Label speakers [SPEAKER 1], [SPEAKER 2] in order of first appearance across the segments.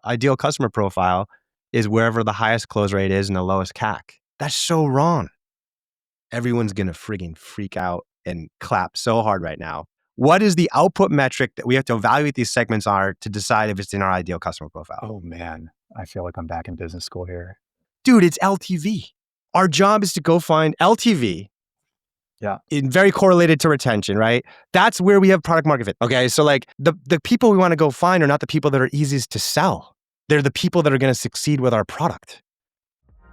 [SPEAKER 1] ideal customer profile is wherever the highest close rate is and the lowest CAC. That's so wrong. Everyone's going to friggin' freak out and clap so hard right now. What is the output metric that we have to evaluate these segments are to decide if it's in our ideal customer profile?
[SPEAKER 2] Oh man, I feel like I'm back in business school here.
[SPEAKER 1] Dude, it's LTV. Our job is to go find LTV.
[SPEAKER 2] Yeah.
[SPEAKER 1] Very correlated to retention, right? That's where we have product market fit. Okay. So like the people we want to go find are not the people that are easiest to sell. They're the people that are going to succeed with our product.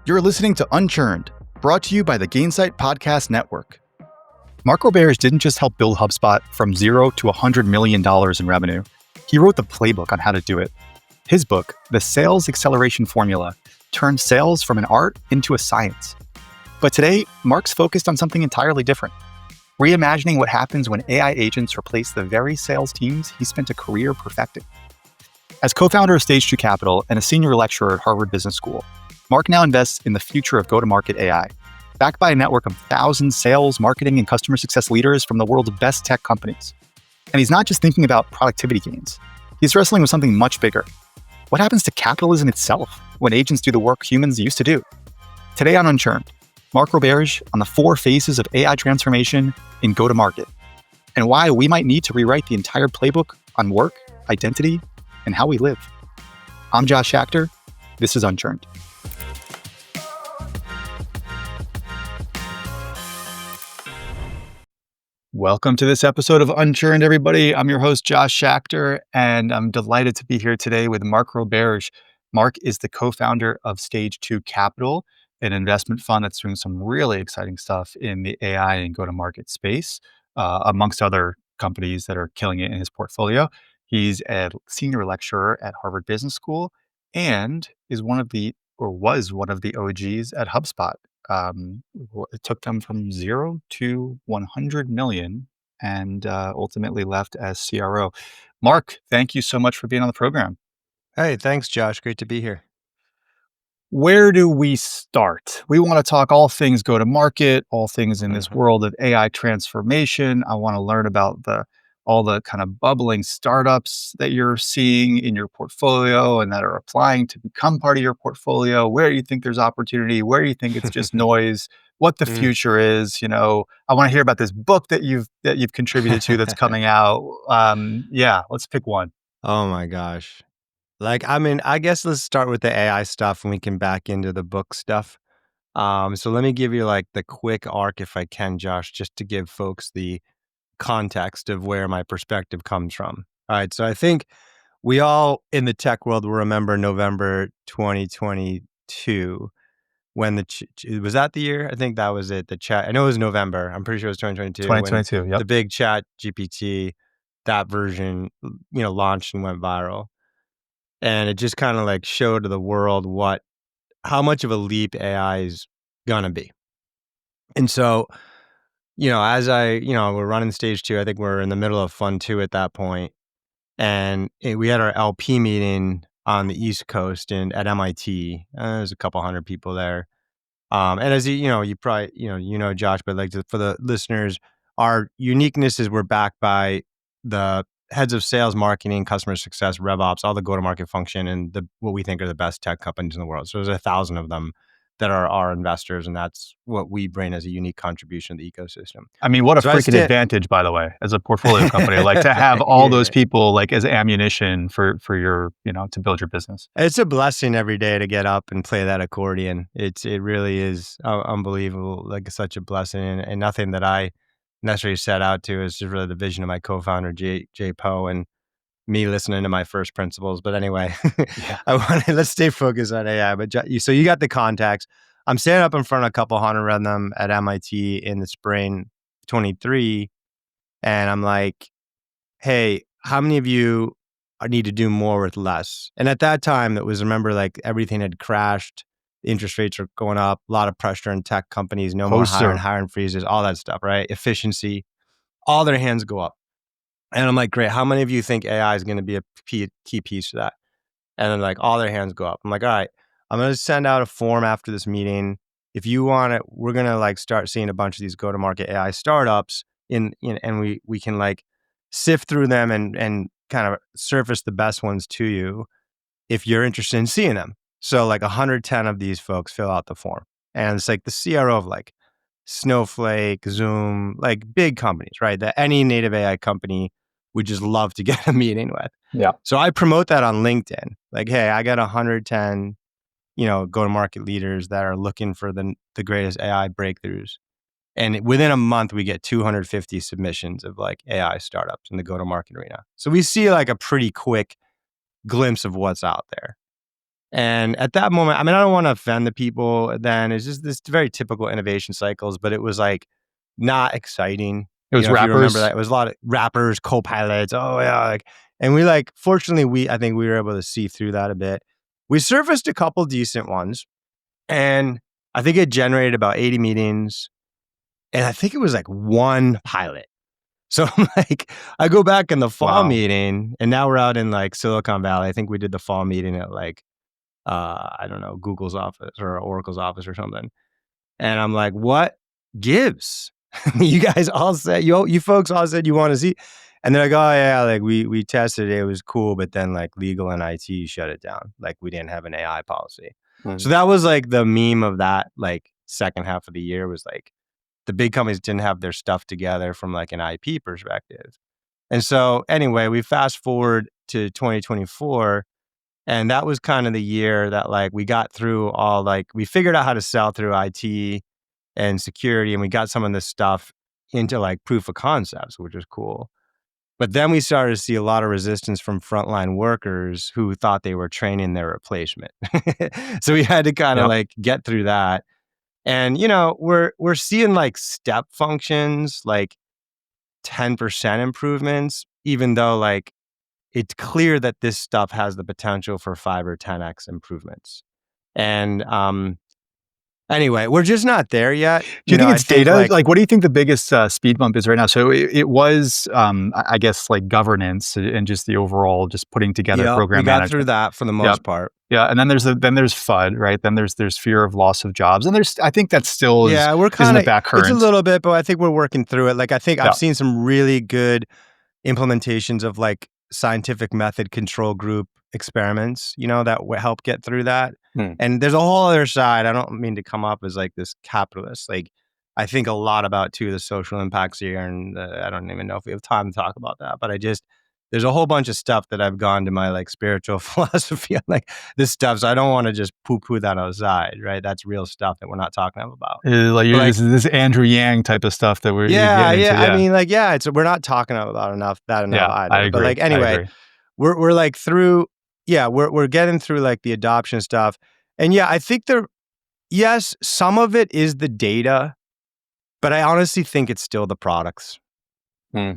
[SPEAKER 2] You're listening to Unchurned, brought to you by the Gainsight Podcast Network. Mark Roberge didn't just help build HubSpot from $0 to $100 million in revenue. He wrote the playbook on how to do it. His book, The Sales Acceleration Formula, turned sales from an art into a science. But today, Mark's focused on something entirely different. Reimagining what happens when AI agents replace the very sales teams he spent a career perfecting. As co-founder of Stage 2 Capital and a senior lecturer at Harvard Business School, Mark now invests in the future of go-to-market AI, backed by a network of thousands sales, marketing, and customer success leaders from the world's best tech companies. And he's not just thinking about productivity gains. He's wrestling with something much bigger. What happens to capitalism itself when agents do the work humans used to do? Today on Unchurned, Mark Roberge on the 4 phases of AI transformation in go-to-market, and why we might need to rewrite the entire playbook on work, identity, and how we live. I'm Josh Schachter. This is Unchurned. Welcome to this episode of Unchurned, everybody. I'm your host, Josh Schachter, and I'm delighted to be here today with Mark Roberge. Mark is the co-founder of Stage 2 Capital, an investment fund that's doing some really exciting stuff in the AI and go-to-market space, amongst other companies that are killing it in his portfolio. He's a senior lecturer at Harvard Business School and was one of the OGs at HubSpot. It took them from 0 to 100 million and ultimately left as CRO. Mark, thank you so much for being on the program.
[SPEAKER 1] Hey, thanks, Josh. Great to be here.
[SPEAKER 2] Where do we start? We want to talk all things go to market, all things in this world of AI transformation. I want to learn about all the kind of bubbling startups that you're seeing in your portfolio and that are applying to become part of your portfolio, where you think there's opportunity, where you think it's just noise, what the future is. I want to hear about this book that you've contributed to that's coming out. Let's pick one.
[SPEAKER 1] Oh my gosh. I guess let's start with the AI stuff and we can back into the book stuff. So let me give you the quick arc if I can, Josh, just to give folks the context of where my perspective comes from. All right. So I think we all in the tech world will remember November 2022 when was that the year? I think that was it. The chat. I know it was November. I'm pretty sure it was 2022.
[SPEAKER 2] 2022. Yep.
[SPEAKER 1] The big chat GPT, that version, launched and went viral. And it just kind of showed to the world how much of a leap AI is gonna be. And so, as we're running Stage 2, I think we're in the middle of Fund 2 at that point. And we had our LP meeting on the East Coast and at MIT. There's a couple hundred people there. And as you probably, Josh, but for the listeners, our uniqueness is we're backed by the heads of sales, marketing, customer success, RevOps, all the go-to-market function, and what we think are the best tech companies in the world. So there's 1,000 of them that are our investors, and that's what we bring as a unique contribution to the ecosystem.
[SPEAKER 2] I mean, what a freaking advantage, by the way, as a portfolio company, to have all those people as ammunition for your, to build your business.
[SPEAKER 1] It's a blessing every day to get up and play that accordion. It really is unbelievable, such a blessing, and nothing that I necessarily set out to. Is just really the vision of my co-founder Jay Poe and me listening to my first principles. But anyway, let's stay focused on AI. But so you got the context. I'm standing up in front of a couple hundred of them at MIT in the spring 23, and I'm like, hey, how many of you need to do more with less? And at that time, it was, remember, everything had crashed. Interest rates are going up, a lot of pressure in tech companies, no more hiring freezes, all that stuff, right? Efficiency, all their hands go up. And I'm like, great, how many of you think AI is going to be a key piece to that? And then all their hands go up. I'm like, all right, I'm going to send out a form after this meeting. If you want it, we're going to start seeing a bunch of these go-to-market AI startups and we can sift through them and kind of surface the best ones to you. if you're interested in seeing them. So like 110 of these folks fill out the form. And it's like the CRO of like Snowflake, Zoom, like big companies, right? That any native AI company would just love to get a meeting with.
[SPEAKER 2] Yeah.
[SPEAKER 1] So I promote that on LinkedIn. Like, hey, I got 110, go-to-market leaders that are looking for the greatest AI breakthroughs. And within a month, we get 250 submissions of like AI startups in the go-to-market arena. So we see like a pretty quick glimpse of what's out there. And at that moment, I mean, I don't want to offend the people then. It's just this very typical innovation cycles, but it was like not exciting.
[SPEAKER 2] It was
[SPEAKER 1] If you remember
[SPEAKER 2] rappers.
[SPEAKER 1] that, it was a lot of rappers, co-pilots. Oh yeah. And we fortunately, I think we were able to see through that a bit. We surfaced a couple decent ones, and I think it generated about 80 meetings. And I think it was like one pilot. So I'm like, I go back in the fall
[SPEAKER 2] Wow.
[SPEAKER 1] meeting, and now we're out in like Silicon Valley. I think we did the fall meeting at like, I don't know, Google's office or Oracle's office or something. And I'm like, what gives? You guys all said, you folks all said you want to see. And they're like, oh yeah, like we tested it. It was cool. But then like legal and IT shut it down. Like we didn't have an AI policy. So that was like the meme of that, like second half of the year was like the big companies didn't have their stuff together from like an IP perspective. And so anyway, we fast forward to 2024. And that was kind of the year that like we got through all like we figured out how to sell through IT and security, and we got some of this stuff into like proof of concepts, which was cool. But then we started to see a lot of resistance from frontline workers who thought they were training their replacement. So we had to kind of
[SPEAKER 2] Yep.
[SPEAKER 1] like get through that. And we're seeing like step functions, like 10% improvements, even though like it's clear that this stuff has the potential for 5 or 10x improvements. And anyway, we're just not there yet.
[SPEAKER 2] Do you think
[SPEAKER 1] I
[SPEAKER 2] it's
[SPEAKER 1] think
[SPEAKER 2] data?
[SPEAKER 1] like,
[SPEAKER 2] Like, what do you think the biggest speed bump is right now? So it was, I guess, like governance and just the overall, just putting together
[SPEAKER 1] yeah, we
[SPEAKER 2] program
[SPEAKER 1] got through
[SPEAKER 2] management.
[SPEAKER 1] that for the
[SPEAKER 2] Yep.
[SPEAKER 1] most part.
[SPEAKER 2] Yeah, and then there's FUD, right? Then there's fear of loss of jobs, and I think that still
[SPEAKER 1] Yeah,
[SPEAKER 2] is in the back
[SPEAKER 1] it's a
[SPEAKER 2] current.
[SPEAKER 1] little bit, but I think we're working through it. Like, I think I've
[SPEAKER 2] Yeah.
[SPEAKER 1] seen some really good implementations of like scientific method control group experiments, that help get through that.
[SPEAKER 2] Hmm.
[SPEAKER 1] And there's a whole other side. I don't mean to come up as like this capitalist. Like, I think a lot about too the social impacts here, and I don't even know if we have time to talk about that. But there's a whole bunch of stuff that I've gone to my like spiritual philosophy on like this stuff. So I don't want to just poo-poo that outside, right? That's real stuff that we're not talking about.
[SPEAKER 2] Like
[SPEAKER 1] But like,
[SPEAKER 2] this Andrew Yang type of stuff that you're
[SPEAKER 1] yeah,
[SPEAKER 2] getting into.
[SPEAKER 1] yeah. I
[SPEAKER 2] Yeah,
[SPEAKER 1] mean, like, yeah, we're not talking about enough
[SPEAKER 2] yeah, I
[SPEAKER 1] either. But
[SPEAKER 2] agree.
[SPEAKER 1] like,
[SPEAKER 2] I
[SPEAKER 1] anyway,
[SPEAKER 2] agree.
[SPEAKER 1] we're like through, yeah, we're getting through like the adoption stuff. And yeah, I think yes, some of it is the data, but I honestly think it's still the products.
[SPEAKER 2] Hmm.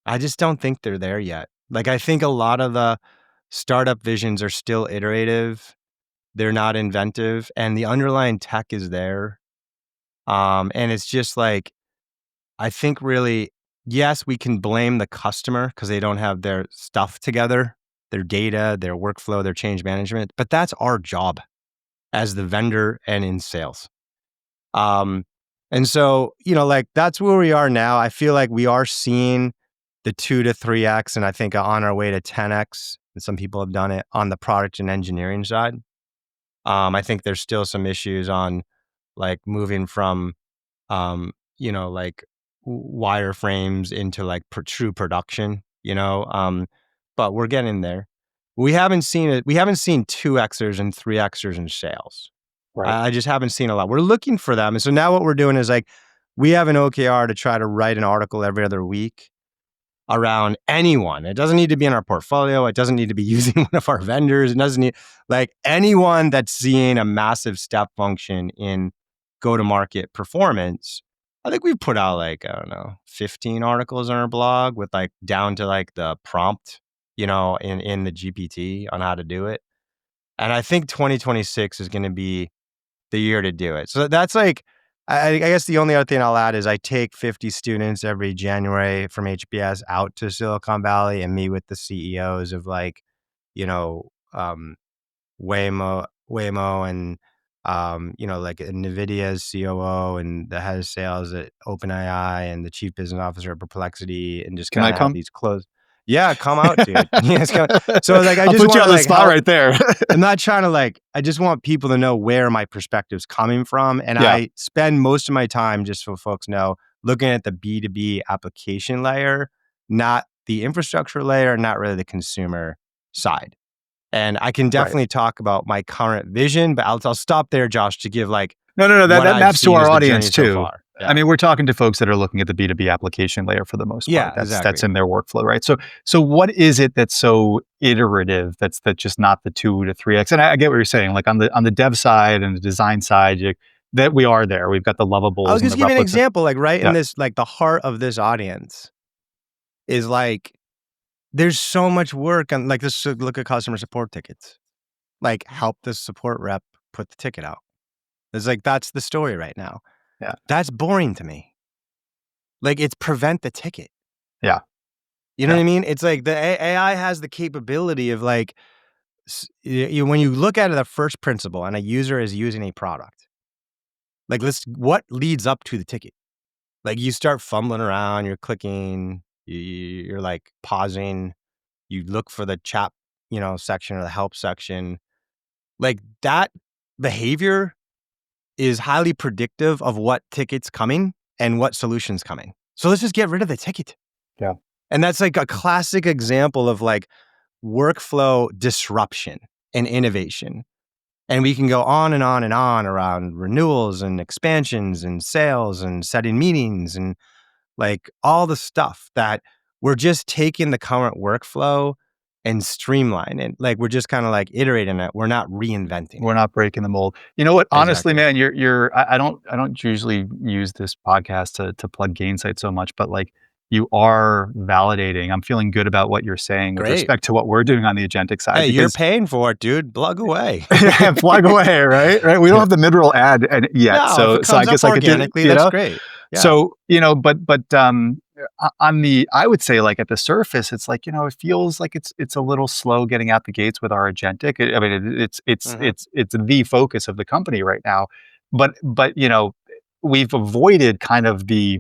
[SPEAKER 1] I just don't think they're there yet. Like, I think a lot of the startup visions are still iterative. They're not inventive, and the underlying tech is there. And it's just like, I think really, yes, we can blame the customer because they don't have their stuff together, their data, their workflow, their change management, but that's our job as the vendor and in sales. And so, like that's where we are now. I feel like we are seeing the 2 to 3x, and I think on our way to 10x, and some people have done it on the product and engineering side. I think there's still some issues on like moving from like wireframes into like true production, but we're getting there. We haven't seen it. We haven't seen 2xers and 3xers in sales.
[SPEAKER 2] Right.
[SPEAKER 1] I just haven't seen a lot. We're looking for them. And so now what we're doing is like, we have an OKR to try to write an article every other week around anyone. It doesn't need to be in our portfolio. It doesn't need to be using one of our vendors. It doesn't need like anyone that's seeing a massive step function in go-to-market performance. I think we've put out like, I don't know, 15 articles on our blog with like down to like the prompt, in the GPT on how to do it. And I think 2026 is going to be the year to do it. So that's like, I guess the only other thing I'll add is I take 50 students every January from HBS out to Silicon Valley and meet with the CEOs of like, you know, um, Waymo and, like NVIDIA's COO and the head of sales at OpenAI and the chief business officer at Perplexity, and just
[SPEAKER 2] Can I
[SPEAKER 1] kind of have
[SPEAKER 2] come?
[SPEAKER 1] these close. Yeah, come out, dude. Yes, so like, I
[SPEAKER 2] I'll
[SPEAKER 1] just
[SPEAKER 2] put you
[SPEAKER 1] want
[SPEAKER 2] on
[SPEAKER 1] to
[SPEAKER 2] the
[SPEAKER 1] like
[SPEAKER 2] spot
[SPEAKER 1] help.
[SPEAKER 2] right there.
[SPEAKER 1] I'm not trying to like, I just want people to know where my perspective's coming from. And
[SPEAKER 2] Yeah.
[SPEAKER 1] I spend most of my time, just so folks know, looking at the B2B application layer, not the infrastructure layer, not really the consumer side. And I can
[SPEAKER 2] Right.
[SPEAKER 1] definitely talk about my current vision, but I'll stop there, Josh, to give like
[SPEAKER 2] No.
[SPEAKER 1] what
[SPEAKER 2] That
[SPEAKER 1] I've
[SPEAKER 2] maps to
[SPEAKER 1] seen
[SPEAKER 2] our
[SPEAKER 1] as the
[SPEAKER 2] audience
[SPEAKER 1] journey so
[SPEAKER 2] too.
[SPEAKER 1] far.
[SPEAKER 2] I
[SPEAKER 1] Yeah.
[SPEAKER 2] mean, we're talking to folks that are looking at the B2B application layer for the most part.
[SPEAKER 1] Yeah,
[SPEAKER 2] That's
[SPEAKER 1] exactly.
[SPEAKER 2] in their workflow, right? So what is it that's so iterative? That's just not the 2 to 3x. And I get what you're saying. Like on the dev side and the design side, that we are there. We've got the
[SPEAKER 1] I'll
[SPEAKER 2] lovables and
[SPEAKER 1] just
[SPEAKER 2] the
[SPEAKER 1] give you an
[SPEAKER 2] replica.
[SPEAKER 1] example, like right in
[SPEAKER 2] Yeah.
[SPEAKER 1] this, like the heart of this audience is like, there's so much work on like this. Look at customer support tickets. Like, help the support rep put the ticket out. It's like, that's the story right now.
[SPEAKER 2] Yeah.
[SPEAKER 1] That's boring to me. Like, it's prevent the ticket.
[SPEAKER 2] Yeah.
[SPEAKER 1] You know what I mean? It's like the AI has the capability of like, when you look at it, the first principle, and a user is using a product, like what leads up to the ticket? Like, you start fumbling around, you're clicking, you're like pausing, you look for the chat, section or the help section. Like, that behavior is highly predictive of what ticket's coming and what solution's coming. So let's just get rid of the ticket.
[SPEAKER 2] Yeah.
[SPEAKER 1] And that's like a classic example of like workflow disruption and innovation. And we can go on and on and on around renewals and expansions and sales and setting meetings and like all the stuff that we're just taking the current workflow and streamline it. Like, we're just kind of like iterating it. We're not reinventing
[SPEAKER 2] We're
[SPEAKER 1] it.
[SPEAKER 2] not breaking the mold. You know what? Honestly,
[SPEAKER 1] Exactly.
[SPEAKER 2] man, I don't usually use this podcast to plug Gainsight so much, but like you are validating. I'm feeling good about what you're saying with
[SPEAKER 1] Great.
[SPEAKER 2] respect to what we're doing on the agentic side
[SPEAKER 1] Hey, you're
[SPEAKER 2] because
[SPEAKER 1] paying for it, dude. Plug away.
[SPEAKER 2] plug away, right? Right. We don't have the mid-roll ad yet.
[SPEAKER 1] No, if it
[SPEAKER 2] So I
[SPEAKER 1] comes up
[SPEAKER 2] guess I could do,
[SPEAKER 1] organically, that's great. Yeah.
[SPEAKER 2] So, on the, I would say like at the surface, it's like, it feels like it's a little slow getting out the gates with our agentic. I mean,
[SPEAKER 1] Mhm.
[SPEAKER 2] it's the focus of the company right now. But, we've avoided kind of the,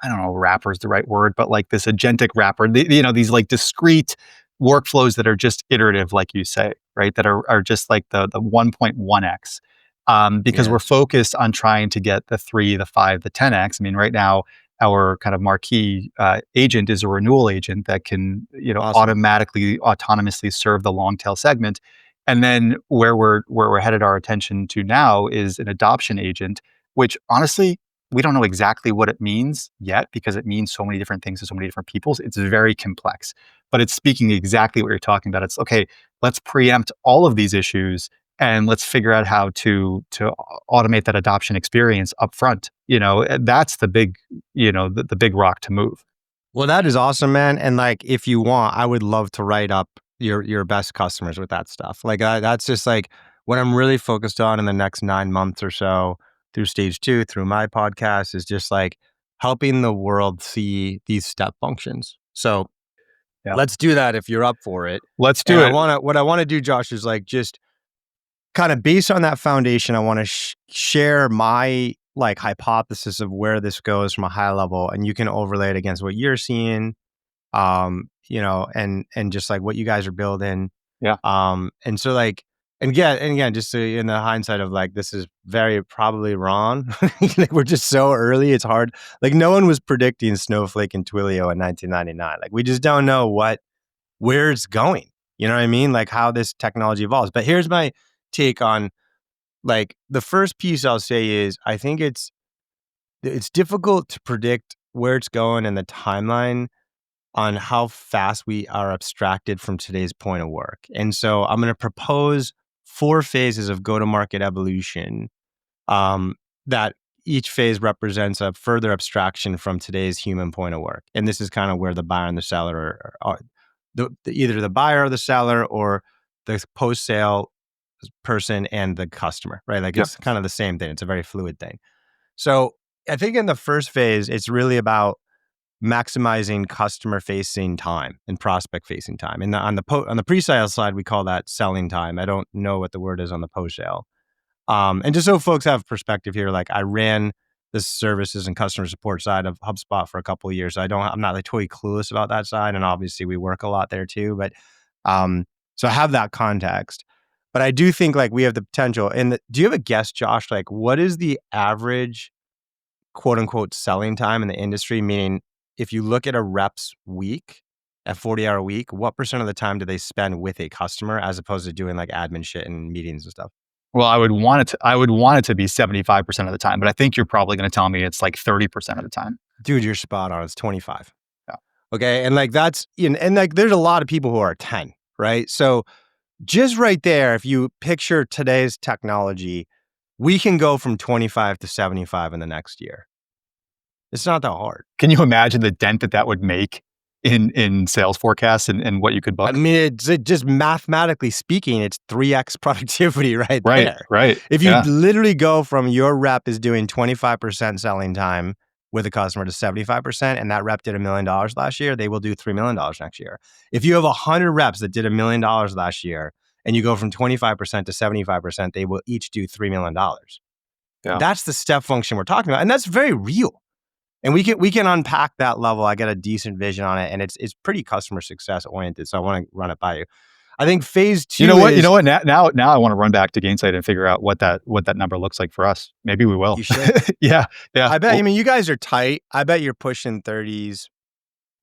[SPEAKER 2] I don't know, wrapper is the right word, but like this agentic wrapper, these like discrete workflows that are just iterative, like you say, right? That are just like the 1.1x. Because we're
[SPEAKER 1] Yeah.
[SPEAKER 2] focused on trying to get the 3, the 5, the 10x. I mean, right now, our kind of marquee agent is a renewal agent that can,
[SPEAKER 1] Awesome.
[SPEAKER 2] autonomously serve the long tail segment. And then where we're headed our attention to now is an adoption agent, which honestly, we don't know exactly what it means yet because it means so many different things to so many different peoples. It's very complex, but it's speaking exactly what you're talking about. It's okay, let's preempt all of these issues and let's figure out how to automate that adoption experience up front. That's the big, the big rock to move.
[SPEAKER 1] Well, that is awesome, man. And like, if you want, I would love to write up your best customers with that stuff. Like, that's just like what I'm really focused on in the next 9 months or so through stage 2, through my podcast, is just like helping the world see these step functions. So
[SPEAKER 2] Yeah.
[SPEAKER 1] let's do that if you're up for it.
[SPEAKER 2] Let's do
[SPEAKER 1] And
[SPEAKER 2] it.
[SPEAKER 1] what I want to do, Josh, is like just kind of based on that foundation, I want to share my like hypothesis of where this goes from a high level, and you can overlay it against what you're seeing, and just like what you guys are building.
[SPEAKER 2] Yeah.
[SPEAKER 1] And so like, and again, just so in the hindsight of like, this is very probably wrong. Like, we're just so early. It's hard. Like, no one was predicting Snowflake and Twilio in 1999. Like, we just don't know where it's going. You know what I mean? Like, how this technology evolves. But here's my take on like the first piece I'll say is I think it's difficult to predict where it's going in the timeline on how fast we are abstracted from today's point of work. And so I'm going to propose 4 phases of go-to-market evolution, um, that each phase represents a further abstraction from today's human point of work. And this is kind of where the buyer and the seller are either the buyer or the seller or the post-sale person and the customer, right? Like,
[SPEAKER 2] Yep.
[SPEAKER 1] it's kind of the same thing. It's a very fluid thing. So I think in the first phase, it's really about maximizing customer facing time and prospect facing time. And on the pre-sale side, we call that selling time. I don't know what the word is on the post sale. And just so folks have perspective here, like I ran the services and customer support side of HubSpot for a couple of years. I'm not like totally clueless about that side, and obviously we work a lot there too. But so I have that context. But I do think like we have the potential. And do you have a guess, Josh? Like, what is the average quote unquote selling time in the industry? Meaning, if you look at a rep's week, a 40-hour week, what percent of the time do they spend with a customer as opposed to doing like admin shit and meetings and stuff?
[SPEAKER 2] Well, I would want it to be 75% of the time, but I think you're probably going to tell me it's like 30% of the time.
[SPEAKER 1] Dude, you're spot on. It's 25.
[SPEAKER 2] Yeah.
[SPEAKER 1] Okay. And like that's, and like there's a lot of people who are 10, right? So just right there, if you picture today's technology, we can go from 25 to 75 in the next year. It's not that hard.
[SPEAKER 2] Can you imagine the dent that would make in sales forecasts and what you could book?
[SPEAKER 1] I mean, it's just mathematically speaking, it's 3x productivity right there.
[SPEAKER 2] Right.
[SPEAKER 1] If you literally go from your rep is doing 25% selling time with a customer to 75%, and that rep did $1 million last year, they will do $3 million next year. If you have 100 reps that did $1 million last year, and you go from 25% to 75%, they will each do $3 million.
[SPEAKER 2] Yeah.
[SPEAKER 1] That's the step function we're talking about. And that's very real. And we can unpack that level. I get a decent vision on it, and it's pretty customer success oriented. So I want to run it by you. I think phase 2.
[SPEAKER 2] You know what? Now I want to run back to Gainsight and figure out what that number looks like for us. Maybe we will.
[SPEAKER 1] You should.
[SPEAKER 2] Yeah.
[SPEAKER 1] I bet. I mean, you guys are tight. I bet you're pushing 30s,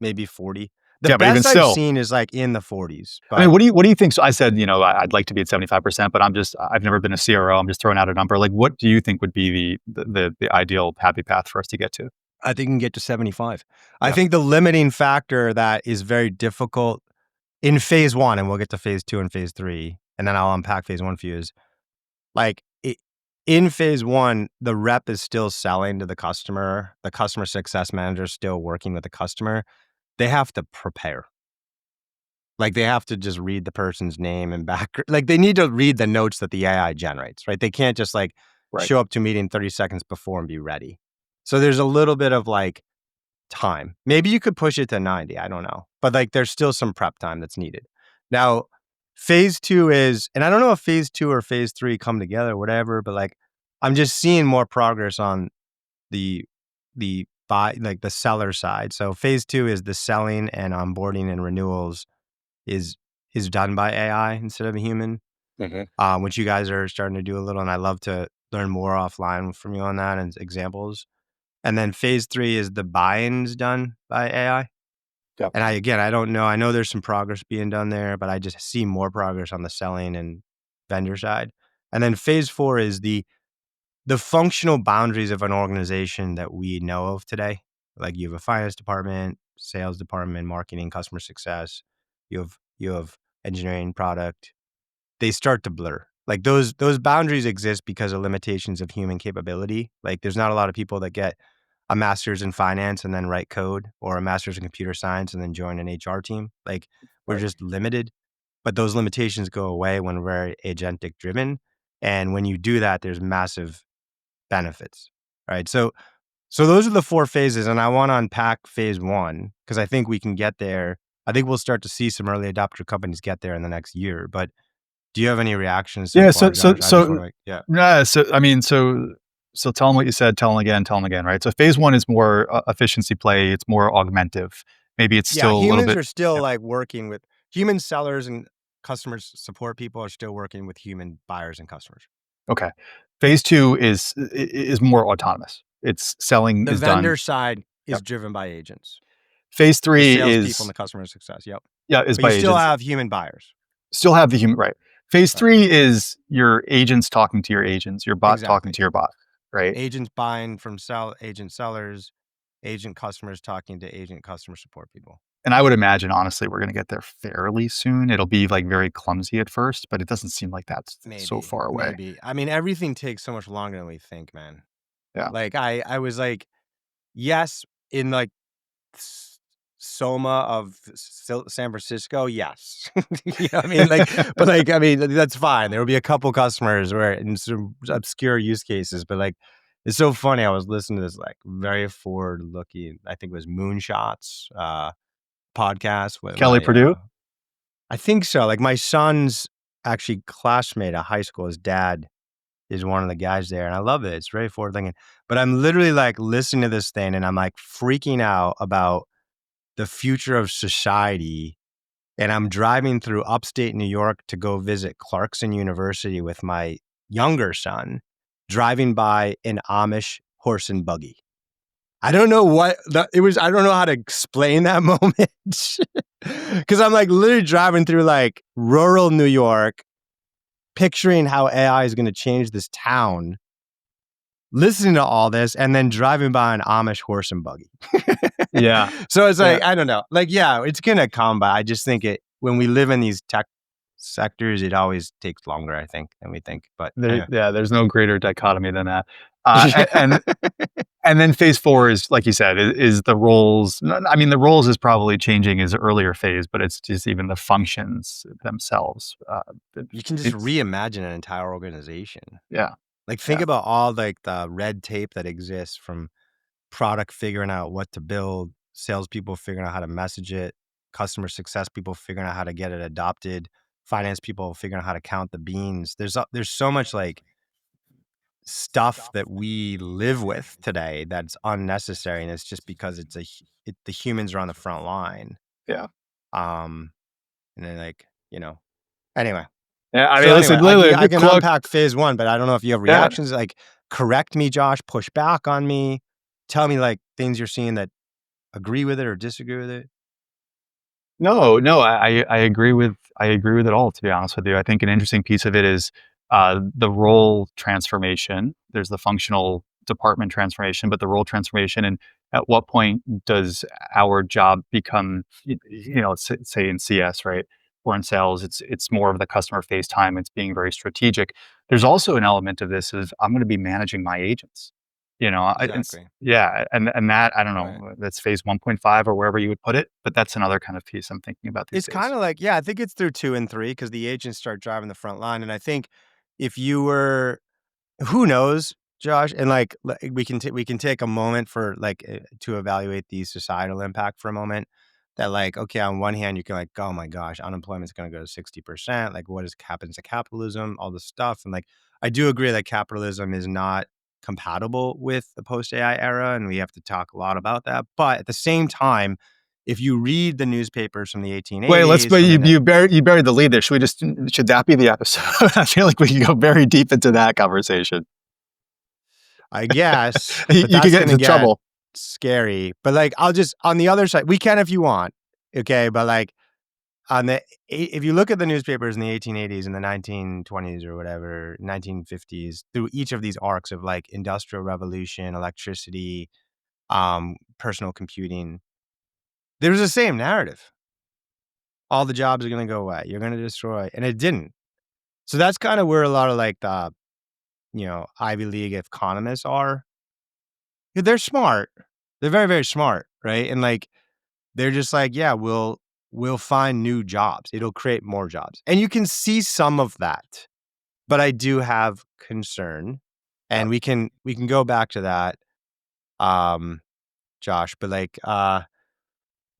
[SPEAKER 1] maybe 40. The best I've seen is like in the 40s.
[SPEAKER 2] But I mean, what do you think? So I said, I'd like to be at 75%, but I've never been a CRO. I'm just throwing out a number. Like, what do you think would be the ideal happy path for us to get to?
[SPEAKER 1] I think you can get to 75. Yeah. I think the limiting factor that is very difficult in phase 1, and we'll get to phase 2 and phase 3, and then I'll unpack phase 1 for you, is like in phase 1, the rep is still selling to the customer. The customer success manager is still working with the customer. They have to prepare. Like they have to just read the person's name and background. Like they need to read the notes that the AI generates, right? They can't just like show up to a meeting 30 seconds before and be ready. So there's a little bit of like time. Maybe you could push it to 90. I don't know. But like there's still some prep time that's needed. Now, phase 2 is, and I don't know if phase 2 or phase 3 come together, whatever, but like I'm just seeing more progress on the seller side. So phase 2 is the selling and onboarding and renewals is done by AI instead of a human, which you guys are starting to do a little, and I love to learn more offline from you on that and examples. And then phase 3 is the buy-ins done by AI. Yep. And I don't know. I know there's some progress being done there, but I just see more progress on the selling and vendor side. And then phase 4 is the functional boundaries of an organization that we know of today. Like you have a finance department, sales department, marketing, customer success. You have engineering, product. They start to blur. Like those boundaries exist because of limitations of human capability. Like there's not a lot of people that get a master's in finance and then write code, or a master's in computer science and then join an HR team. Like we're just limited, but those limitations go away when we're agentic driven. And when you do that, there's massive benefits, right? So those are the 4 phases, and I want to unpack phase 1 because I think we can get there. I think we'll start to see some early adopter companies get there in the next year. But do you have any reactions?
[SPEAKER 2] So tell them what you said, tell them again, right? So phase 1 is more efficiency play. It's more augmentive. Maybe it's still a little bit.
[SPEAKER 1] Humans are still like working with human sellers, and customers support people are still working with human buyers and customers.
[SPEAKER 2] Okay. Phase 2 is more autonomous. It's selling
[SPEAKER 1] the
[SPEAKER 2] is done.
[SPEAKER 1] The vendor side is driven by agents.
[SPEAKER 2] Phase 3
[SPEAKER 1] the
[SPEAKER 2] is
[SPEAKER 1] people and the customer success. Yep.
[SPEAKER 2] Yeah, is
[SPEAKER 1] but
[SPEAKER 2] by
[SPEAKER 1] you
[SPEAKER 2] agents.
[SPEAKER 1] Still have human buyers.
[SPEAKER 2] Still have the human, right? Phase 3 is your agents talking to your agents, your bot talking to your bot, right?
[SPEAKER 1] Agents buying from agent sellers, agent customers talking to agent customer support people.
[SPEAKER 2] And I would imagine, honestly, we're going to get there fairly soon. It'll be like very clumsy at first, but it doesn't seem like that's so far away.
[SPEAKER 1] Maybe. I mean, everything takes so much longer than we think, man.
[SPEAKER 2] Yeah.
[SPEAKER 1] Like I was like, yes, in like Soma of San Francisco, yes. You know what I mean? Like, but like, I mean, that's fine. There will be a couple customers where in some obscure use cases, but like, it's so funny. I was listening to this like very forward-looking, I think it was Moonshots podcast with
[SPEAKER 2] Kelly Purdue.
[SPEAKER 1] I think so. Like my son's actually classmate at high school, his dad is one of the guys there, and I love it. It's very forward thinking. But I'm literally like listening to this thing, and I'm like freaking out about the future of society. And I'm driving through upstate New York to go visit Clarkson University with my younger son, driving by an Amish horse and buggy. I don't know what it was. I don't know how to explain that moment. Because I'm like literally driving through like rural New York, picturing how AI is going to change this town, listening to all this, and then driving by an Amish horse and buggy.
[SPEAKER 2] Yeah.
[SPEAKER 1] So it's like,
[SPEAKER 2] Yeah.
[SPEAKER 1] I don't know. Like, yeah, it's going to come, but I just think when we live in these tech sectors, it always takes longer, I think, than we think. But anyway.
[SPEAKER 2] There's no greater dichotomy than that. And then phase 4 is, like you said, is the roles. I mean, the roles is probably changing his earlier phase, but it's just even the functions themselves.
[SPEAKER 1] You can just reimagine an entire organization.
[SPEAKER 2] Yeah.
[SPEAKER 1] Like think about all like the red tape that exists from product figuring out what to build, salespeople figuring out how to message it, customer success people figuring out how to get it adopted, finance people figuring out how to count the beans. There's so much like stuff that we live with today that's unnecessary, and it's just because the humans are on the front line.
[SPEAKER 2] Yeah.
[SPEAKER 1] And then like, anyway.
[SPEAKER 2] Yeah, I
[SPEAKER 1] So
[SPEAKER 2] mean, listen,
[SPEAKER 1] anyway, I can unpack phase 1, but I don't know if you have reactions. Like, correct me, Josh, push back on me, tell me like things you're seeing that agree with it or disagree with it.
[SPEAKER 2] No, I agree with it all, to be honest with you. I think an interesting piece of it is the role transformation. There's the functional department transformation, but the role transformation, and at what point does our job become, say in CS, right? Or in sales, it's more of the customer face time. It's being very strategic. There's also an element of this is I'm going to be managing my agents.
[SPEAKER 1] Exactly.
[SPEAKER 2] And that, I don't know,
[SPEAKER 1] Right.
[SPEAKER 2] that's phase 1.5 or wherever you would put it, but that's another kind of piece I'm thinking about these
[SPEAKER 1] It's
[SPEAKER 2] days.
[SPEAKER 1] kind of like, yeah, I think it's through 2 and 3 because the agents start driving the front line. And I think if you were, who knows, Josh, and like we can take a moment for like to evaluate the societal impact for a moment. That like, okay, on one hand, you can like, oh my gosh, unemployment's going to go to 60%. Like, what happens to capitalism? All this stuff, and like, I do agree that capitalism is not compatible with the post AI era, and we have to talk a lot about that. But at the same time, if you read the newspapers from the 1880s,
[SPEAKER 2] But you buried the lead there. Should that be the episode? I feel like we can go very deep into that conversation.
[SPEAKER 1] I guess,
[SPEAKER 2] You
[SPEAKER 1] but
[SPEAKER 2] could
[SPEAKER 1] that's
[SPEAKER 2] get
[SPEAKER 1] going
[SPEAKER 2] into
[SPEAKER 1] to get
[SPEAKER 2] trouble.
[SPEAKER 1] scary. But like, I'll just on the other side, we can if you want, okay. But like if you look at the newspapers in the 1880s and the 1920s or whatever, 1950s, through each of these arcs of like industrial revolution, electricity, personal computing, there was the same narrative. All the jobs are going to go away. You're going to destroy, and it didn't. So that's kind of where a lot of like the Ivy League economists are. They're smart. They're very, very smart, right? And like they're just like, yeah, we'll find new jobs. It'll create more jobs. And you can see some of that. But I do have concern. And we can go back to that, Josh. But like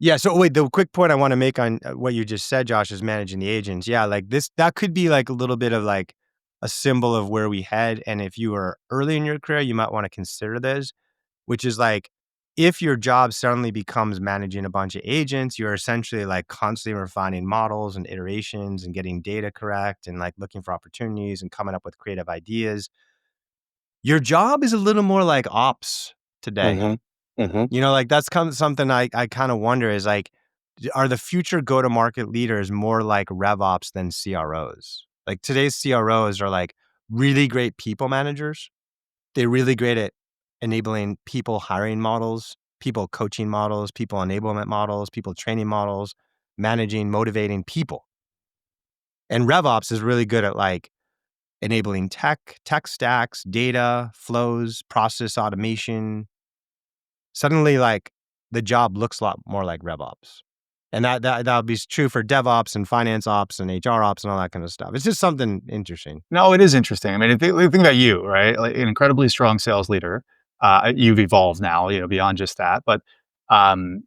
[SPEAKER 1] yeah, so wait, the quick point I want to make on what you just said, Josh, is managing the agents. Yeah, like that could be like a little bit of like a symbol of where we head. And if you are early in your career, you might want to consider this, which is like, if your job suddenly becomes managing a bunch of agents, you're essentially like constantly refining models and iterations and getting data correct and like looking for opportunities and coming up with creative ideas. Your job is a little more like ops today.
[SPEAKER 2] Mm-hmm. Mm-hmm.
[SPEAKER 1] Like that's something I kind of wonder is like, are the future go-to-market leaders more like RevOps than CROs? Like today's CROs are like really great people managers. They're really great at enabling people hiring models, people coaching models, people enablement models, people training models, managing, motivating people. And RevOps is really good at like enabling tech stacks, data, flows, process automation. Suddenly, like the job looks a lot more like RevOps. And that'll be true for DevOps and finance ops and HR ops and all that kind of stuff. It's just something interesting.
[SPEAKER 2] No, it is interesting. I mean, think about you, right? Like an incredibly strong sales leader. You've evolved now, beyond just that. But Um,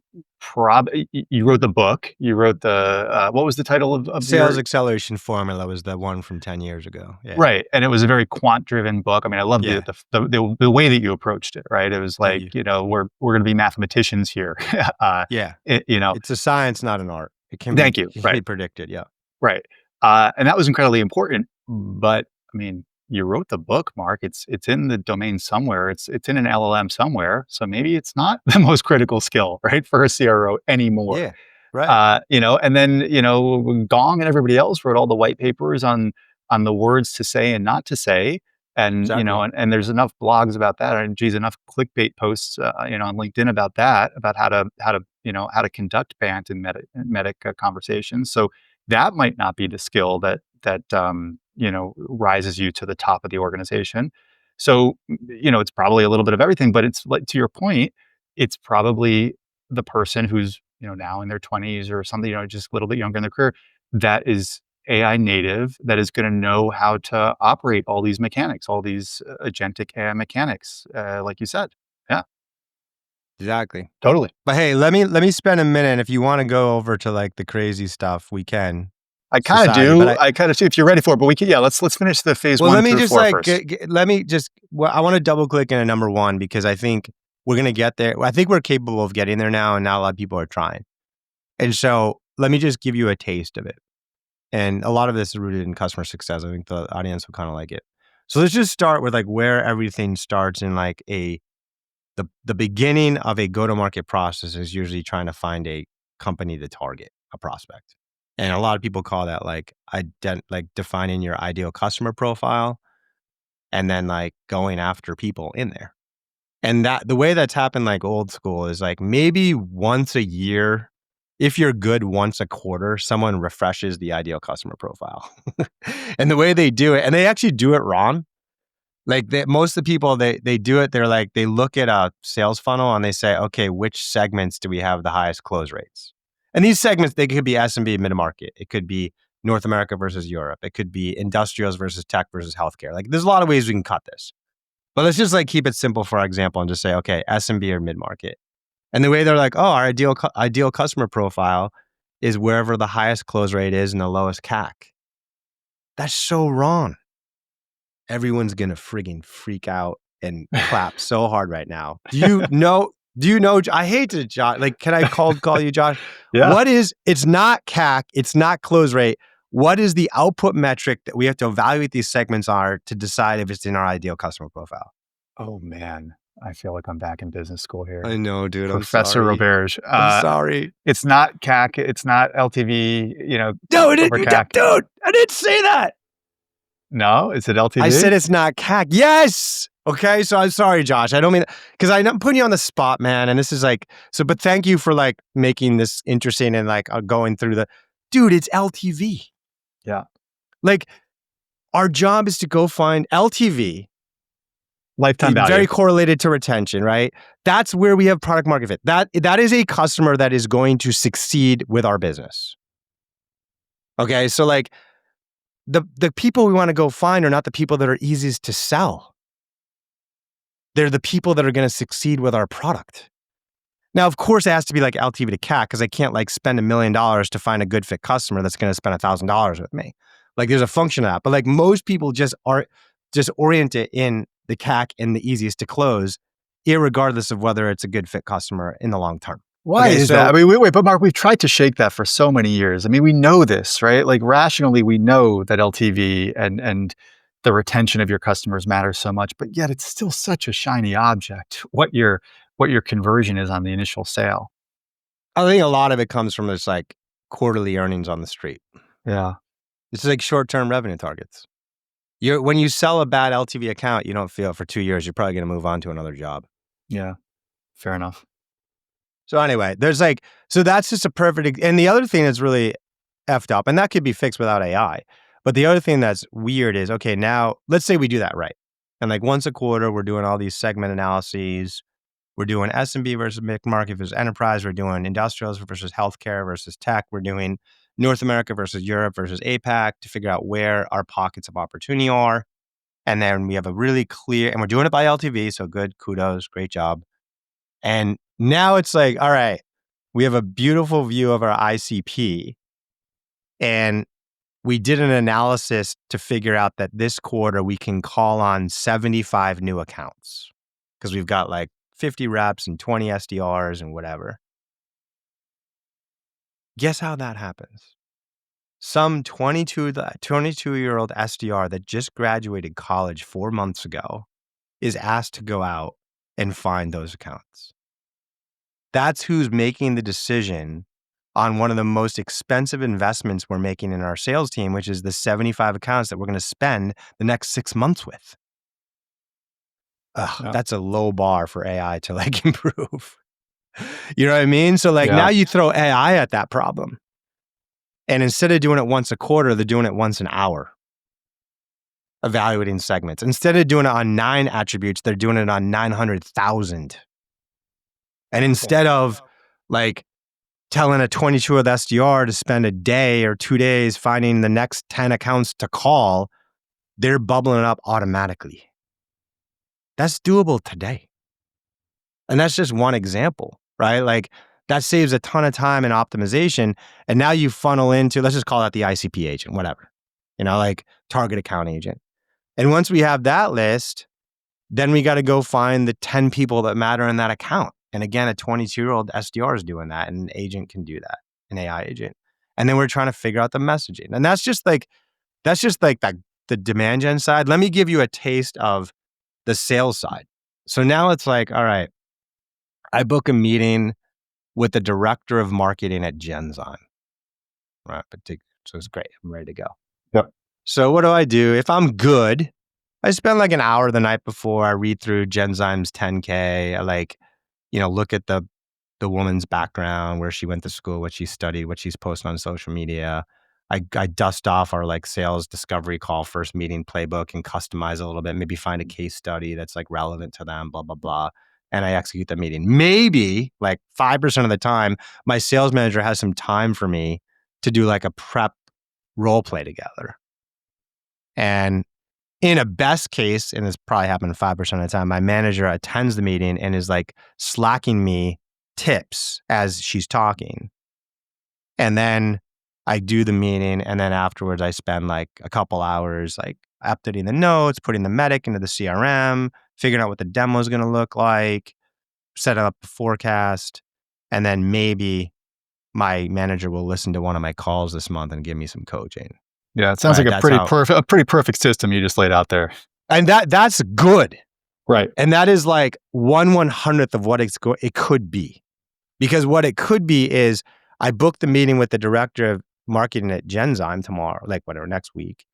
[SPEAKER 2] you wrote the book. You wrote the what was the title of
[SPEAKER 1] Sales
[SPEAKER 2] your
[SPEAKER 1] acceleration formula was the one from 10 years ago. Yeah.
[SPEAKER 2] right? And it was a very quant driven book. I mean, I love
[SPEAKER 1] Yeah.
[SPEAKER 2] the way that you approached it. Right? It was
[SPEAKER 1] Thank
[SPEAKER 2] like
[SPEAKER 1] you.
[SPEAKER 2] we're going to be mathematicians here.
[SPEAKER 1] Yeah.
[SPEAKER 2] it, you know,
[SPEAKER 1] It's a science, not an art.
[SPEAKER 2] thank you.
[SPEAKER 1] It can be
[SPEAKER 2] Right.
[SPEAKER 1] predicted. Yeah.
[SPEAKER 2] Right. And that was incredibly important. But I mean, you wrote the book, Mark. It's in the domain somewhere. It's in an LLM somewhere. So maybe it's not the most critical skill, right, for a CRO anymore.
[SPEAKER 1] Yeah. Right.
[SPEAKER 2] And then Gong and everybody else wrote all the white papers on the words to say and not to say. And
[SPEAKER 1] Exactly.
[SPEAKER 2] and there's enough blogs about that, and geez, enough clickbait posts, on LinkedIn about that, about how to conduct BANT and medic conversations. So that might not be the skill that rises you to the top of the organization. So it's probably a little bit of everything, but it's like to your point, it's probably the person who's now in their 20s or something, just a little bit younger in their career, that is AI native, that is going to know how to operate all these mechanics, all these agentic AI mechanics, like you said. Yeah,
[SPEAKER 1] Exactly.
[SPEAKER 2] totally.
[SPEAKER 1] But hey, let me spend a minute. If you want to go over to like the crazy stuff, we can.
[SPEAKER 2] I kind of
[SPEAKER 1] Society. But
[SPEAKER 2] do. I kind of see if you're ready for it, but we can. Yeah, let's finish the phase
[SPEAKER 1] well,
[SPEAKER 2] one
[SPEAKER 1] let me
[SPEAKER 2] through
[SPEAKER 1] just
[SPEAKER 2] four
[SPEAKER 1] like
[SPEAKER 2] first.
[SPEAKER 1] let me just. Well, I want to double click into number one because I think we're gonna get there. I think we're capable of getting there now, and not a lot of people are trying. And so let me just give you a taste of it. And a lot of this is rooted in customer success. I think the audience will kind of like it. So let's just start with like where everything starts in like the beginning of a go-to-market process is usually trying to find a company to target, a prospect. And a lot of people call that like like defining your ideal customer profile and then like going after people in there. And that the way that's happened like old school is like maybe once a year, if you're good once a quarter, someone refreshes the ideal customer profile. And the way they do it, and they actually do it wrong. Like most of the people they do it, they're like they look at a sales funnel and they say, okay, which segments do we have the highest close rates? And these segments, they could be SMB mid market, it could be North America versus Europe, it could be industrials versus tech versus healthcare. Like there's a lot of ways we can cut this. But let's just like keep it simple for example and just say, okay, SMB or mid market. And the way they're like, oh, our ideal customer profile is wherever the highest close rate is and the lowest CAC. That's so wrong. Everyone's gonna frigging freak out and clap so hard right now. Do you know? Do you know? I hate to, Josh. Like, can I call you Josh?
[SPEAKER 2] Yeah.
[SPEAKER 1] What is? It's not CAC. It's not close rate. What is the output metric that we have to evaluate these segments are to decide if it's in our ideal customer profile?
[SPEAKER 2] Oh man, I feel like I'm back in business school here.
[SPEAKER 1] I know, dude. I'm
[SPEAKER 2] Professor
[SPEAKER 1] sorry.
[SPEAKER 2] Roberge.
[SPEAKER 1] I'm sorry.
[SPEAKER 2] It's not CAC. It's not LTV.
[SPEAKER 1] No,
[SPEAKER 2] Over CAC.
[SPEAKER 1] dude. I didn't say that.
[SPEAKER 2] No, is it
[SPEAKER 1] I
[SPEAKER 2] LTV?
[SPEAKER 1] said it's not CAC. Yes. Okay. So I'm sorry, Josh. I don't mean because I'm putting you on the spot, man. And this is like so. But thank you for like making this interesting and like going through the, dude. It's LTV.
[SPEAKER 2] Yeah.
[SPEAKER 1] Like our job is to go find LTV.
[SPEAKER 2] Lifetime value.
[SPEAKER 1] Very correlated to retention, right? That's where we have product market fit. That is a customer that is going to succeed with our business. Okay. So like the people we want to go find are not the people that are easiest to sell. They're the people that are going to succeed with our product. Now, of course, it has to be like LTV to CAC because I can't like spend $1 million to find a good fit customer that's going to spend $1,000 with me. Like there's a function of that. But like most people just are just oriented in the CAC and the easiest to close, irregardless of whether it's a good fit customer in the long term.
[SPEAKER 2] Why
[SPEAKER 1] Okay,
[SPEAKER 2] is
[SPEAKER 1] so
[SPEAKER 2] that? I mean, wait, but Mark, we've tried to shake that for so many years. I mean, we know this, right? Like rationally, we know that LTV and the retention of your customers matters so much, but yet it's still such a shiny object. What your conversion is on the initial sale.
[SPEAKER 1] I think a lot of it comes from this like quarterly earnings on the street.
[SPEAKER 2] Yeah.
[SPEAKER 1] It's like short-term revenue targets. When you sell a bad LTV account, you don't feel it for 2 years, you're probably going to move on to another job.
[SPEAKER 2] Yeah. Fair enough.
[SPEAKER 1] So anyway, there's like, so that's just a perfect, and the other thing that's really effed up, and that could be fixed without AI. But the other thing that's weird is, okay, now let's say we do that right. And like once a quarter, we're doing all these segment analyses. We're doing SMB versus mid-market versus enterprise. We're doing industrials versus healthcare versus tech. We're doing North America versus Europe versus APAC to figure out where our pockets of opportunity are. And then we have a really clear, and we're doing it by LTV. So good, kudos, great job. And now it's like, all right, we have a beautiful view of our ICP. And we did an analysis to figure out that this quarter we can call on 75 new accounts because we've got like 50 reps and 20 SDRs and whatever. Guess how that happens? Some 22-year-old SDR that just graduated college 4 months ago is asked to go out and find those accounts. That's who's making the decision on one of the most expensive investments we're making in our sales team, which is the 75 accounts that we're going to spend the next 6 months with. That's a low bar for AI to like improve. You know what I mean? So like now you throw AI at that problem. And instead of doing it once a quarter, they're doing it once an hour. Evaluating segments. Instead of doing it on 9 attributes, they're doing it on 900,000. And instead of like telling a 22-year-old SDR to spend a day or 2 days finding the next 10 accounts to call, they're bubbling up automatically. That's doable today. And that's just one example, right? Like that saves a ton of time and optimization. And now you funnel into, let's just call that the ICP agent, whatever, like target account agent. And once we have that list, then we got to go find the 10 people that matter in that account. And again, a 22-year-old SDR is doing that, and an agent can do that, an AI agent. And then we're trying to figure out the messaging. And that's just like the demand gen side. Let me give you a taste of the sales side. So now it's like, all right, I book a meeting with the director of marketing at Genzyme. Right. So it's great. I'm ready to go.
[SPEAKER 2] Yep.
[SPEAKER 1] So what do? If I'm good, I spend like an hour the night before. I read through Genzyme's 10K. I look at the woman's background, where she went to school, what she studied, what she's posting on social media. I dust off our like sales discovery call, first meeting playbook, and customize a little bit, maybe find a case study that's like relevant to them, blah, blah, blah. And I execute the meeting. Maybe like 5% of the time, my sales manager has some time for me to do like a prep role play together. And in a best case, and this probably happened 5% of the time, my manager attends the meeting and is like slacking me tips as she's talking. And then I do the meeting, and then afterwards I spend like a couple hours like updating the notes, putting the medic into the CRM, figuring out what the demo is going to look like, setting up the forecast, and then maybe my manager will listen to one of my calls this month and give me some coaching.
[SPEAKER 2] Yeah, it sounds like a pretty perfect system you just laid out there.
[SPEAKER 1] And that's good.
[SPEAKER 2] Right.
[SPEAKER 1] And that is like 1/100th of what it could be. Because what it could be is I booked the meeting with the director of marketing at Genzyme tomorrow, like whatever, next week.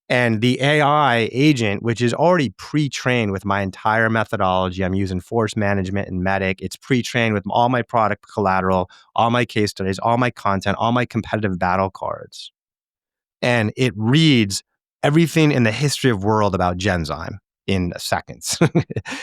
[SPEAKER 1] And the AI agent, which is already pre-trained with my entire methodology, I'm using force management and medic. It's pre-trained with all my product collateral, all my case studies, all my content, all my competitive battle cards. And it reads everything in the history of world about Genzyme in seconds.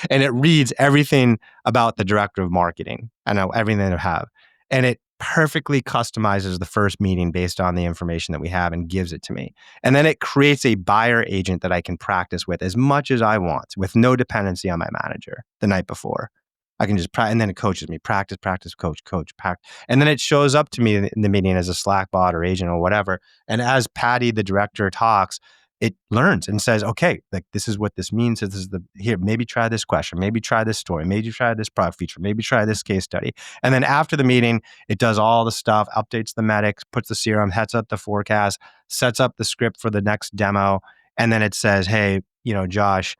[SPEAKER 1] And it reads everything about the director of marketing. I know everything they have. And it perfectly customizes the first meeting based on the information that we have and gives it to me. And then it creates a buyer agent that I can practice with as much as I want with no dependency on my manager the night before. I can just and then it coaches me, practice, coach, practice. And then it shows up to me in the meeting as a Slack bot or agent or whatever. And as Patty, the director, talks, it learns and says, okay, like this is what this means. This is here, maybe try this question, maybe try this story, maybe try this product feature, maybe try this case study. And then after the meeting, it does all the stuff, updates the medics, puts the CRM, sets up the forecast, sets up the script for the next demo. And then it says, hey, Josh,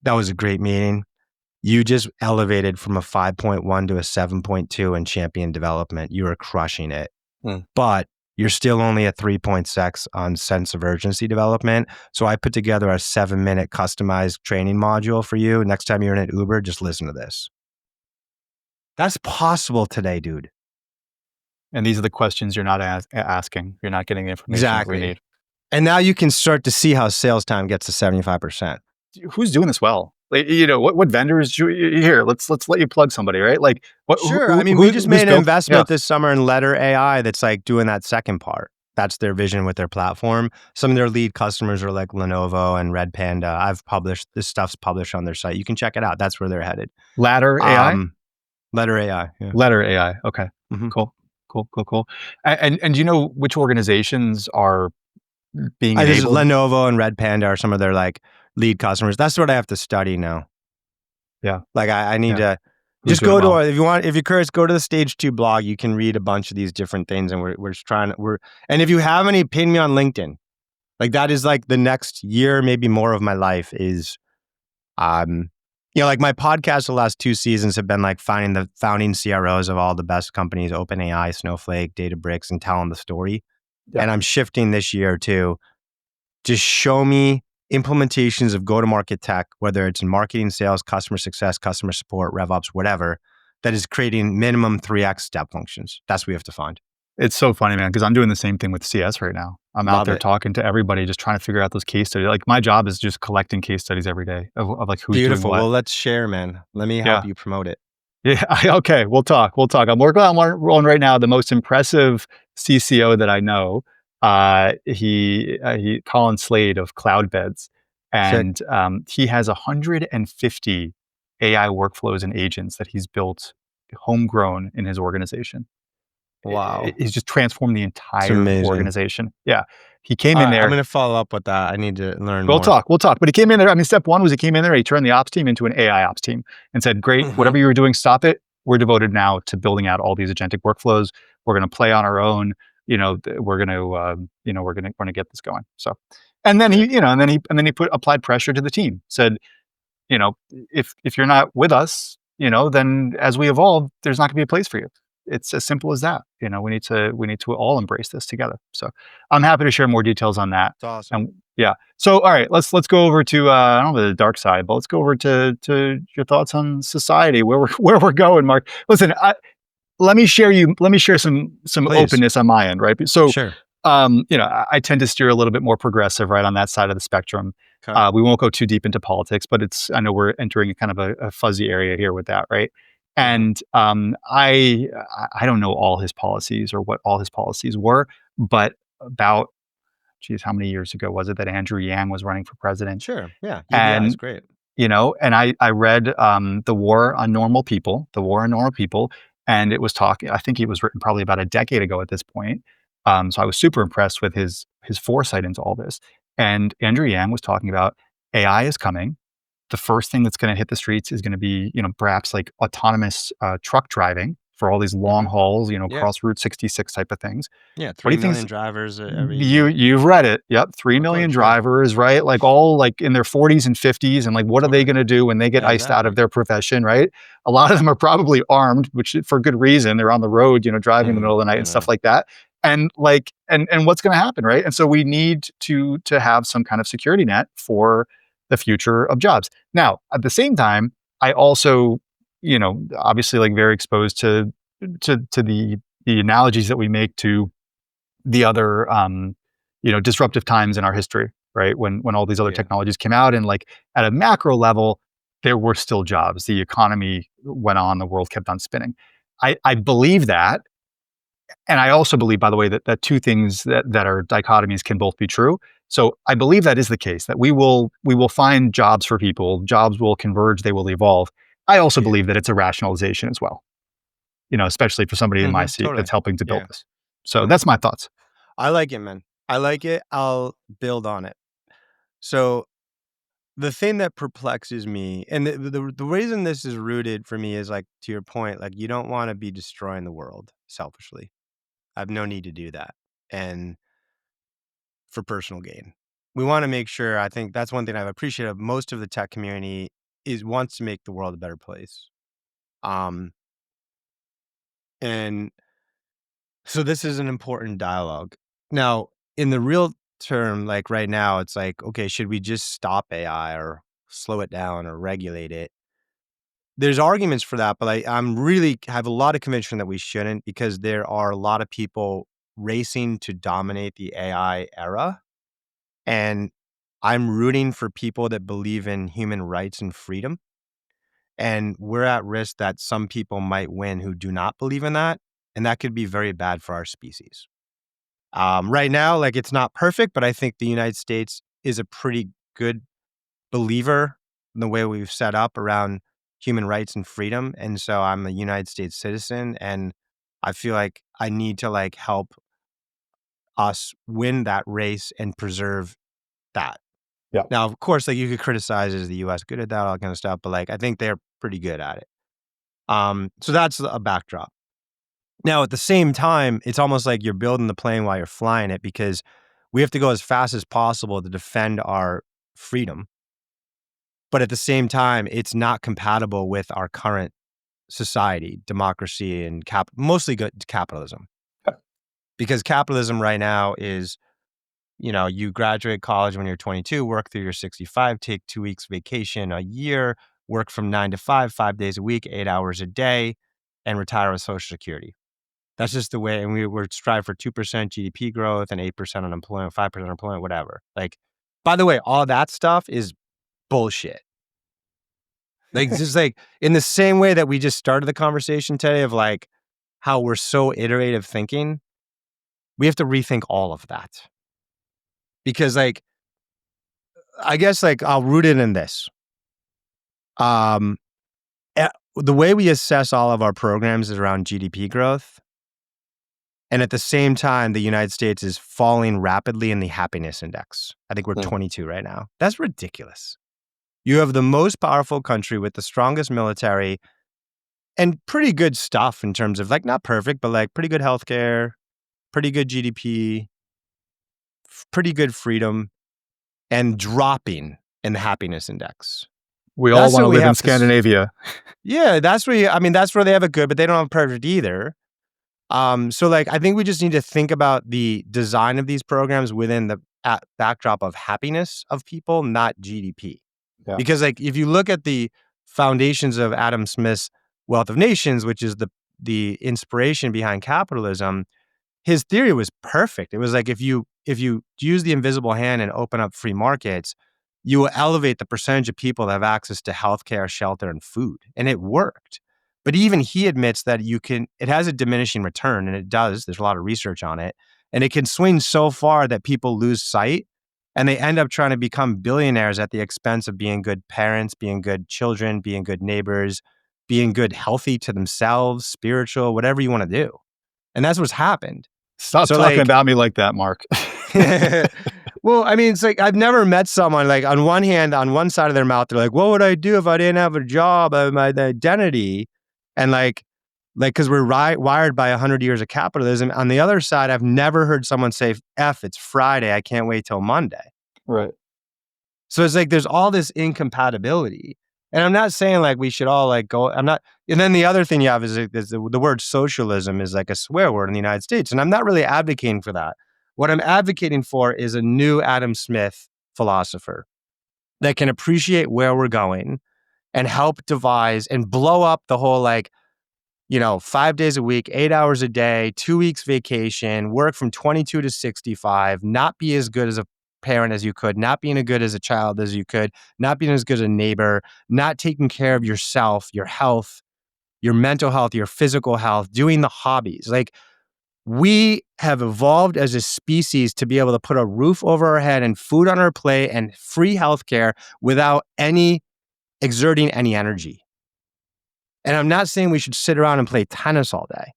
[SPEAKER 1] that was a great meeting. You just elevated from a 5.1 to a 7.2 in champion development. You are crushing it. But you're still only at 3.6 on sense of urgency development. So I put together a 7-minute customized training module for you. Next time you're in an Uber, just listen to this. That's possible today, dude.
[SPEAKER 2] And these are the questions you're not asking. You're not getting the information we need.
[SPEAKER 1] And now you can start to see how sales time gets to 75%.
[SPEAKER 2] Who's doing this well? Like, what vendors here? Let's let you plug somebody, right? Like,
[SPEAKER 1] Sure. We just made an investment this summer in Letter AI that's like doing that second part. That's their vision with their platform. Some of their lead customers are like Lenovo and Red Panda. This stuff's published on their site. You can check it out. That's where they're headed.
[SPEAKER 2] Ladder AI?
[SPEAKER 1] Letter AI. Yeah.
[SPEAKER 2] Letter AI. Okay.
[SPEAKER 1] Hmm.
[SPEAKER 2] Cool. Cool. And do you know which organizations are being
[SPEAKER 1] I just
[SPEAKER 2] enabled?
[SPEAKER 1] Lenovo and Red Panda are some of their like lead customers. That's what I have to study now.
[SPEAKER 2] Yeah.
[SPEAKER 1] Like I need
[SPEAKER 2] Yeah.
[SPEAKER 1] to
[SPEAKER 2] Who's
[SPEAKER 1] just
[SPEAKER 2] doing it
[SPEAKER 1] go to
[SPEAKER 2] well?
[SPEAKER 1] if you're curious, go to the Stage 2 blog. You can read a bunch of these different things, and we're just trying. And if you have any, ping me on LinkedIn. Like that is like the next year, maybe more of my life is, um, like my podcast. The last 2 seasons have been like finding the founding CROs of all the best companies, OpenAI, Snowflake, Databricks, and telling the story.
[SPEAKER 2] Yeah.
[SPEAKER 1] And I'm shifting this year to just show me implementations of go-to-market tech, whether it's in marketing, sales, customer success, customer support, RevOps, whatever, that is creating minimum 3x step functions. That's what we have to find.
[SPEAKER 2] It's so funny, man, because I'm doing the same thing with CS right now. I'm out
[SPEAKER 1] Love
[SPEAKER 2] there
[SPEAKER 1] it.
[SPEAKER 2] talking to everybody, just trying to figure out those case studies. Like my job is just collecting case studies every day of like who's doing
[SPEAKER 1] Beautiful.
[SPEAKER 2] what.
[SPEAKER 1] Well, let's share, man. Let me help
[SPEAKER 2] Yeah.
[SPEAKER 1] you promote it.
[SPEAKER 2] Yeah. Okay. We'll talk. I'm working on one right now. The most impressive CCO that I know. He Colin Slade of Cloudbeds,
[SPEAKER 1] Sick.
[SPEAKER 2] and he has 150 AI workflows and agents that he's built homegrown in his organization.
[SPEAKER 1] Wow.
[SPEAKER 2] He's just transformed the
[SPEAKER 1] It's
[SPEAKER 2] entire
[SPEAKER 1] amazing.
[SPEAKER 2] organization. Yeah. He came
[SPEAKER 1] All
[SPEAKER 2] in
[SPEAKER 1] right. I'm
[SPEAKER 2] there.
[SPEAKER 1] going to follow up with that. I need to learn
[SPEAKER 2] We'll
[SPEAKER 1] more.
[SPEAKER 2] talk. We'll talk. But he came in there. I mean, step one was he came in there. He turned the ops team into an AI ops team and said, "Great,
[SPEAKER 1] Hmm.
[SPEAKER 2] whatever you were doing, stop it. We're devoted now to building out all these agentic workflows. We're going to play on our own. We're going to, we're going to get this going." So, and then
[SPEAKER 1] Sick.
[SPEAKER 2] and then he applied pressure to the team. Said, if you're not with us, then as we evolve, there's not going to be a place for you. It's as simple as that. We need to all embrace this together. So I'm happy to share more details on that.
[SPEAKER 1] It's awesome.
[SPEAKER 2] And yeah. So all right, let's go over to I don't know the dark side, but let's go over to your thoughts on society, where we're where we're going, Mark. Listen, let me share some
[SPEAKER 1] Please.
[SPEAKER 2] openness on my end, right? So
[SPEAKER 1] Sure.
[SPEAKER 2] I tend to steer a little bit more progressive, right, on that side of the spectrum.
[SPEAKER 1] Okay.
[SPEAKER 2] We won't go too deep into politics, but I know we're entering a kind of a fuzzy area here with that, right?
[SPEAKER 1] Hmm.
[SPEAKER 2] And I don't know all his policies or what all his policies were, but about, geez, how many years ago was it that Andrew Yang was running for president?
[SPEAKER 1] Sure. Yeah. UBI is
[SPEAKER 2] And
[SPEAKER 1] great.
[SPEAKER 2] and I read the War on Normal People, and it was talking. I think it was written probably about a decade ago at this point. So I was super impressed with his foresight into all this. And Andrew Yang was talking about AI is coming. The first thing that's going to hit the streets is going to be, perhaps like autonomous truck driving for all these long
[SPEAKER 1] Hmm.
[SPEAKER 2] hauls,
[SPEAKER 1] Yeah.
[SPEAKER 2] cross Route 66 type of things.
[SPEAKER 1] Yeah.
[SPEAKER 2] What do
[SPEAKER 1] 3
[SPEAKER 2] you think?
[SPEAKER 1] million drivers every year.
[SPEAKER 2] You've read it. Yep. 3
[SPEAKER 1] Of
[SPEAKER 2] million
[SPEAKER 1] course. Yeah.
[SPEAKER 2] drivers, right? Like all like in their 40s and 50s. And like,
[SPEAKER 1] Of
[SPEAKER 2] what are they
[SPEAKER 1] course.
[SPEAKER 2] going to do when they get iced out of
[SPEAKER 1] Exactly.
[SPEAKER 2] their profession, right? A lot of them are probably armed, which for good reason. They're on the road, driving in the middle of the night
[SPEAKER 1] I
[SPEAKER 2] and stuff
[SPEAKER 1] know.
[SPEAKER 2] like that. And like, and what's going to happen, right? And so we need to have some kind of security net for the future of jobs. Now, at the same time, I also, obviously like very exposed to the analogies that we make to the other disruptive times in our history, right? When all these other
[SPEAKER 1] Yeah.
[SPEAKER 2] technologies came out, and like at a macro level, there were still jobs. The economy went on, the world kept on spinning. I believe that. And I also believe, by the way, that two things that are dichotomies can both be true. So I believe that is the case, that we will find jobs for people, jobs will converge, they will evolve. I also
[SPEAKER 1] Yeah.
[SPEAKER 2] believe that it's a rationalization as well, especially for somebody in my seat
[SPEAKER 1] Totally.
[SPEAKER 2] that's helping to build
[SPEAKER 1] Yeah.
[SPEAKER 2] this. So that's my thoughts.
[SPEAKER 1] I like it, man. I like it. I'll build on it. So the thing that perplexes me, and the reason this is rooted for me is like to your point, like you don't want to be destroying the world selfishly. I have no need to do that, and for personal gain, we want to make sure. I think that's one thing I've appreciated of most of the tech community is wants to make the world a better place. Um, and so this is an important dialogue. Now, in the real term, like right now, it's like, okay, should we just stop AI or slow it down or regulate it? There's arguments for that, but I'm really have a lot of conviction that we shouldn't because there are a lot of people racing to dominate the AI era. And I'm rooting for people that believe in human rights and freedom. And we're at risk that some people might win who do not believe in that. And that could be very bad for our species. Right now, like it's not perfect, but I think the United States is a pretty good believer in the way we've set up around human rights and freedom. And so I'm a United States citizen, and I feel like I need to like help us win that race and preserve that.
[SPEAKER 2] Yeah.
[SPEAKER 1] Now, of course, like you could criticize, is the US good at that, all that kind of stuff, but like I think they're pretty good at it. So that's a backdrop. Now, at the same time, it's almost like you're building the plane while you're flying it, because we have to go as fast as possible to defend our freedom. But at the same time, it's not compatible with our current society, democracy, and mostly capitalism.
[SPEAKER 2] Okay.
[SPEAKER 1] Because capitalism right now is, you graduate college when you're 22, work through your 65, take 2 weeks vacation a year, work from 9 to 5, 5 days a week, 8 hours a day, and retire with Social Security. That's just the way. And we're strive for 2% GDP growth and 8% unemployment, 5% unemployment, whatever. Like, by the way, all that stuff is bullshit. Like, just like in the same way that we just started the conversation today of like how we're so iterative thinking, we have to rethink all of that. Because like, I guess like I'll root it in this. The way we assess all of our programs is around GDP growth. And at the same time, the United States is falling rapidly in the happiness index. I think we're 22 right now. That's ridiculous. You have the most powerful country with the strongest military and pretty good stuff in terms of like, not perfect, but like pretty good healthcare, pretty good GDP, pretty good freedom, and dropping in the happiness index.
[SPEAKER 2] We all want to live in Scandinavia.
[SPEAKER 1] Yeah, that's where they have it good, but they don't have perfect either. So like, I think we just need to think about the design of these programs within the backdrop of happiness of people, not GDP.
[SPEAKER 2] Yeah.
[SPEAKER 1] Because like, if you look at the foundations of Adam Smith's Wealth of Nations, which is the inspiration behind capitalism, his theory was perfect. It was like, if you use the invisible hand and open up free markets, you will elevate the percentage of people that have access to healthcare, shelter, and food. And it worked. But even he admits that it has a diminishing return, and it does. There's a lot of research on it. And it can swing so far that people lose sight and they end up trying to become billionaires at the expense of being good parents, being good children, being good neighbors, being good, healthy to themselves, spiritual, whatever you want to do. And that's what's happened.
[SPEAKER 2] Stop talking about me like that, Mark.
[SPEAKER 1] Well, I mean, it's like, I've never met someone like, on one hand, on one side of their mouth, they're like, what would I do if I didn't have a job, my identity? And like, because we're wired by 100 years of capitalism. On the other side, I've never heard someone say, F, it's Friday, I can't wait till Monday.
[SPEAKER 2] Right.
[SPEAKER 1] So it's like, there's all this incompatibility. And I'm not saying like we should all like go, and then the other thing you have is the word socialism is like a swear word in the United States. And I'm not really advocating for that. What I'm advocating for is a new Adam Smith philosopher that can appreciate where we're going and help devise and blow up the whole like, 5 days a week, 8 hours a day, 2 weeks vacation, work from 22 to 65, not be as good as a parent as you could, not being as good as a child as you could, not being as good as a neighbor, not taking care of yourself, your health, your mental health, your physical health, doing the hobbies. Like, we have evolved as a species to be able to put a roof over our head and food on our plate and free healthcare without exerting any energy. And I'm not saying we should sit around and play tennis all day,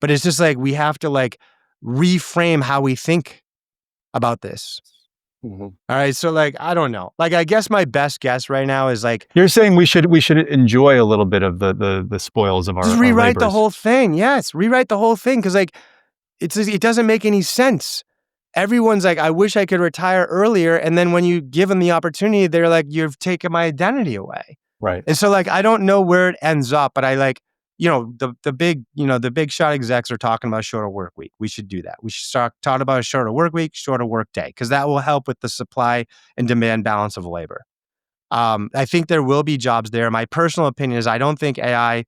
[SPEAKER 1] but it's just like, we have to like reframe how we think about this. Mm-hmm. All right. So like, I don't know. Like, I guess my best guess right now is like,
[SPEAKER 2] you're saying we should enjoy a little bit of the spoils of our
[SPEAKER 1] just rewrite the
[SPEAKER 2] labors.
[SPEAKER 1] whole thing. Yes. Rewrite the whole thing. Cause like, it doesn't make any sense. Everyone's like, I wish I could retire earlier. And then when you give them the opportunity, they're like, you've taken my identity away.
[SPEAKER 2] Right.
[SPEAKER 1] And so like, I don't know where it ends up, but I like, the big shot execs are talking about a shorter work week. We should do that. We should start talking about a shorter work week, shorter work day, because that will help with the supply and demand balance of labor. I think there will be jobs there. My personal opinion is I don't think AI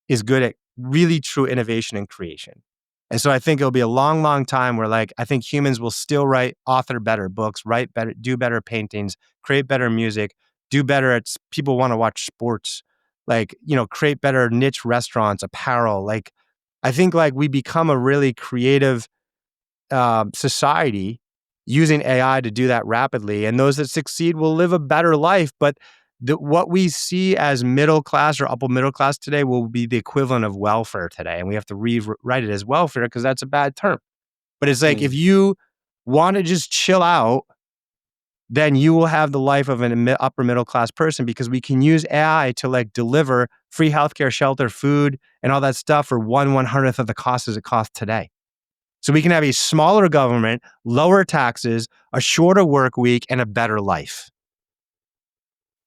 [SPEAKER 1] is good at really true innovation and creation. And so I think it'll be a long, long time where like, I think humans will still author better books, write better, do better paintings, create better music, do better at people want to watch sports, like, create better niche restaurants, apparel. Like, I think like we become a really creative society using AI to do that rapidly. And those that succeed will live a better life. But what we see as middle class or upper middle class today will be the equivalent of welfare today. And we have to rewrite it as welfare because that's a bad term. But it's like, if you want to just chill out, then you will have the life of an upper middle class person, because we can use AI to like deliver free healthcare, shelter, food, and all that stuff for 1/100th of the cost as it costs today. So we can have a smaller government, lower taxes, a shorter work week, and a better life.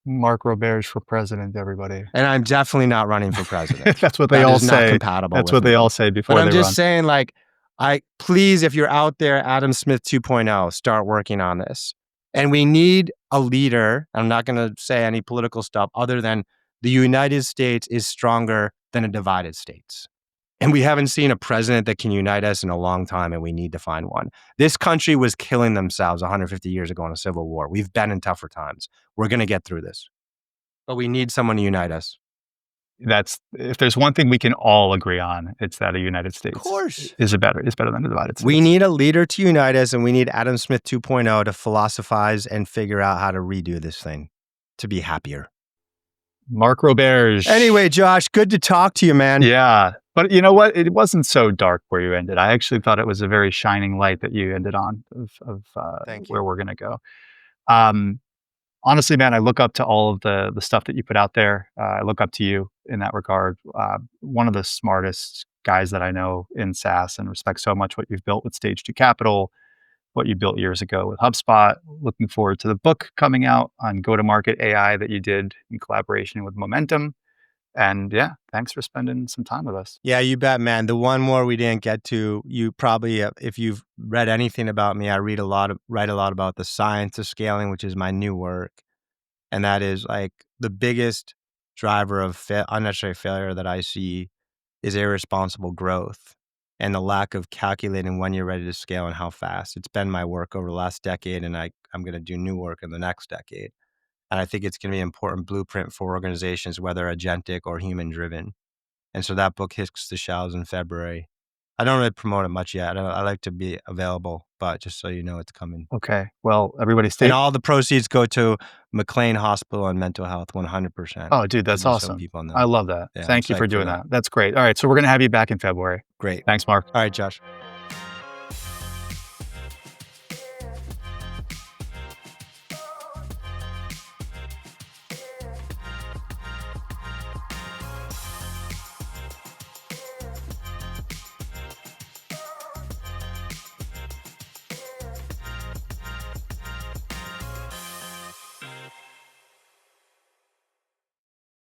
[SPEAKER 2] Mark Roberge for president, everybody.
[SPEAKER 1] And I'm definitely not running for president.
[SPEAKER 2] That's what they all say.
[SPEAKER 1] Not compatible.
[SPEAKER 2] That's
[SPEAKER 1] with
[SPEAKER 2] what they
[SPEAKER 1] me.
[SPEAKER 2] all say before
[SPEAKER 1] But I'm
[SPEAKER 2] they
[SPEAKER 1] just
[SPEAKER 2] run.
[SPEAKER 1] saying, like, please, if you're out there, Adam Smith 2.0, start working on this. And we need a leader. I'm not going to say any political stuff other than the United States is stronger than a divided states. And we haven't seen a president that can unite us in a long time, and we need to find one. This country was killing themselves 150 years ago in a civil war. We've been in tougher times. We're going to get through this. But we need someone to unite us.
[SPEAKER 2] If there's one thing we can all agree on, it's that a United States
[SPEAKER 1] Of course.
[SPEAKER 2] is better than a divided states.
[SPEAKER 1] We need a leader to unite us, and we need Adam Smith 2.0 to philosophize and figure out how to redo this thing to be happier.
[SPEAKER 2] Mark Roberge.
[SPEAKER 1] Anyway, Josh, good to talk to you, man.
[SPEAKER 2] Yeah. But you know what? It wasn't so dark where you ended. I actually thought it was a very shining light that you ended on of
[SPEAKER 1] Thank you.
[SPEAKER 2] where we're going to go. Honestly, man, I look up to all of the stuff that you put out there. I look up to you in that regard. One of the smartest guys that I know in SaaS, and respect so much what you've built with Stage 2 Capital, what you built years ago with HubSpot. Looking forward to the book coming out on go-to-market AI that you did in collaboration with Momentum. And yeah, thanks for spending some time with us.
[SPEAKER 1] Yeah, you bet, man. The one more we didn't get to, you probably, if you've read anything about me, I write a lot about the science of scaling, which is my new work. And that is like the biggest driver of unnecessary failure that I see is irresponsible growth and the lack of calculating when you're ready to scale and how fast. It's been my work over the last decade, and I'm going to do new work in the next decade. And I think it's going to be an important blueprint for organizations, whether agentic or human driven. And so that book hits the shelves in February. I don't really promote it much yet. I like to be available, but just so you know, it's coming.
[SPEAKER 2] Okay. Well, everybody stay.
[SPEAKER 1] And all the proceeds go to McLean Hospital and mental health, 100%.
[SPEAKER 2] Oh, dude, that's awesome. I love that. Yeah, Thank you for doing that. That's great. All right. So we're going to have you back in February.
[SPEAKER 1] Great.
[SPEAKER 2] Thanks, Mark.
[SPEAKER 1] All right, Josh.